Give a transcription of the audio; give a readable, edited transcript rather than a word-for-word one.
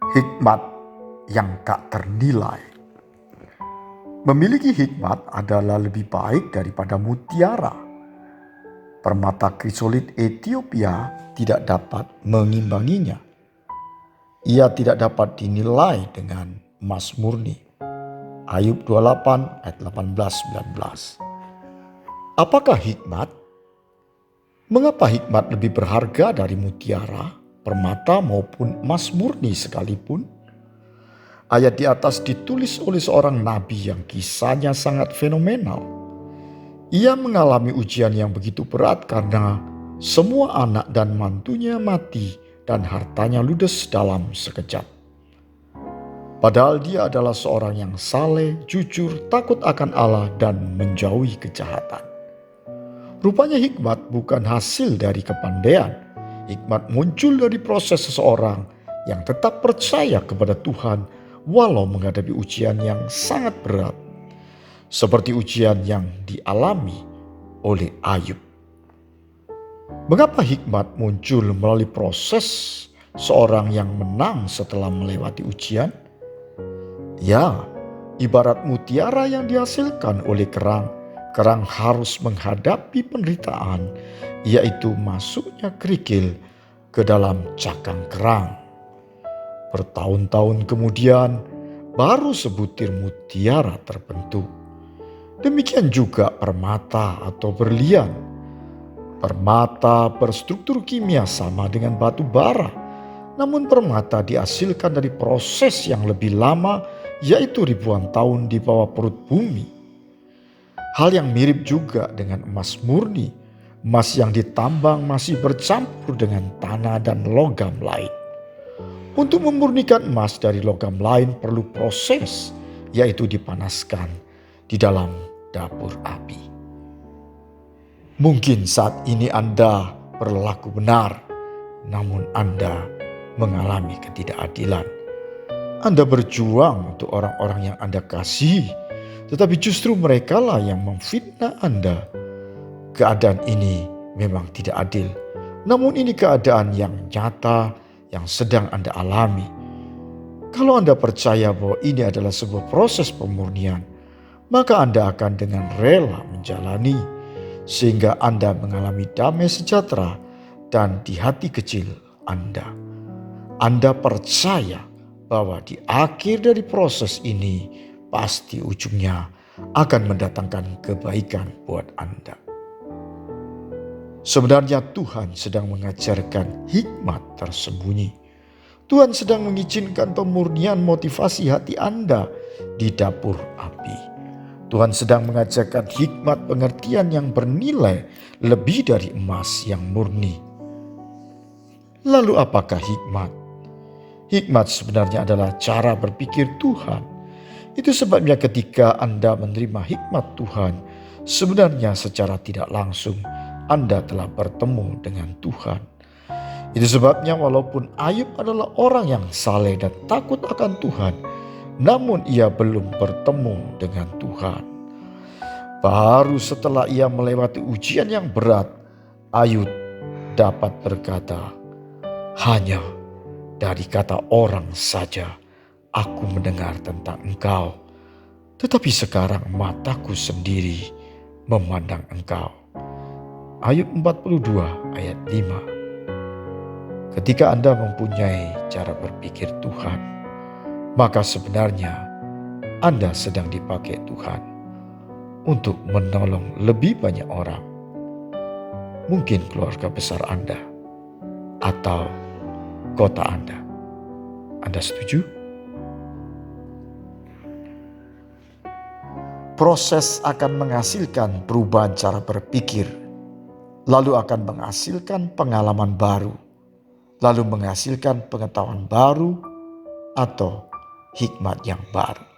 Hikmat yang tak ternilai. Memiliki hikmat adalah lebih baik daripada mutiara. Permata krisolit Ethiopia tidak dapat mengimbanginya. Ia tidak dapat dinilai dengan emas murni. Ayub 28 ayat 18-19. Apakah hikmat? Mengapa hikmat lebih berharga dari mutiara, permata maupun emas murni sekalipun? Ayat di atas ditulis oleh seorang nabi yang kisahnya sangat fenomenal. Ia mengalami ujian yang begitu berat karena semua anak dan mantunya mati dan hartanya ludes dalam sekejap. Padahal dia adalah seorang yang saleh, jujur, takut akan Allah dan menjauhi kejahatan. Rupanya hikmat bukan hasil dari kepandaian. Hikmat muncul dari proses seseorang yang tetap percaya kepada Tuhan walau menghadapi ujian yang sangat berat. Seperti ujian yang dialami oleh Ayub. Mengapa hikmat muncul melalui proses seorang yang menang setelah melewati ujian? Ya, ibarat mutiara yang dihasilkan oleh kerang. Kerang harus menghadapi penderitaan, yaitu masuknya kerikil ke dalam cakang kerang. Bertahun-tahun kemudian, baru sebutir mutiara terbentuk. Demikian juga permata atau berlian. Permata berstruktur kimia sama dengan batu bara, namun permata dihasilkan dari proses yang lebih lama, yaitu ribuan tahun di bawah perut bumi. Hal yang mirip juga dengan emas murni. Emas yang ditambang masih bercampur dengan tanah dan logam lain. Untuk memurnikan emas dari logam lain perlu proses, yaitu dipanaskan di dalam dapur api. Mungkin saat ini Anda berlaku benar, namun Anda mengalami ketidakadilan. Anda berjuang untuk orang-orang yang Anda kasihi, tetapi justru merekalah yang memfitnah Anda. Keadaan ini memang tidak adil, namun ini keadaan yang nyata yang sedang Anda alami. Kalau Anda percaya bahwa ini adalah sebuah proses pemurnian, maka Anda akan dengan rela menjalani, sehingga Anda mengalami damai sejahtera dan di hati kecil Anda. Anda percaya bahwa di akhir dari proses ini, pasti ujungnya akan mendatangkan kebaikan buat Anda. Sebenarnya Tuhan sedang mengajarkan hikmat tersembunyi. Tuhan sedang mengizinkan pemurnian motivasi hati Anda di dapur api. Tuhan sedang mengajarkan hikmat pengertian yang bernilai lebih dari emas yang murni. Lalu apakah hikmat? Hikmat sebenarnya adalah cara berpikir Tuhan. Itu sebabnya ketika Anda menerima hikmat Tuhan, sebenarnya secara tidak langsung Anda telah bertemu dengan Tuhan. Itu sebabnya walaupun Ayub adalah orang yang saleh dan takut akan Tuhan, namun ia belum bertemu dengan Tuhan. Baru setelah ia melewati ujian yang berat, Ayub dapat berkata, "Hanya dari kata orang saja aku mendengar tentang Engkau, tetapi sekarang mataku sendiri memandang Engkau." Ayub 42 ayat 5. Ketika Anda mempunyai cara berpikir Tuhan, maka sebenarnya Anda sedang dipakai Tuhan untuk menolong lebih banyak orang. Mungkin keluarga besar Anda atau kota Anda. Anda setuju? Proses akan menghasilkan perubahan cara berpikir, lalu akan menghasilkan pengalaman baru, lalu menghasilkan pengetahuan baru atau hikmat yang baru.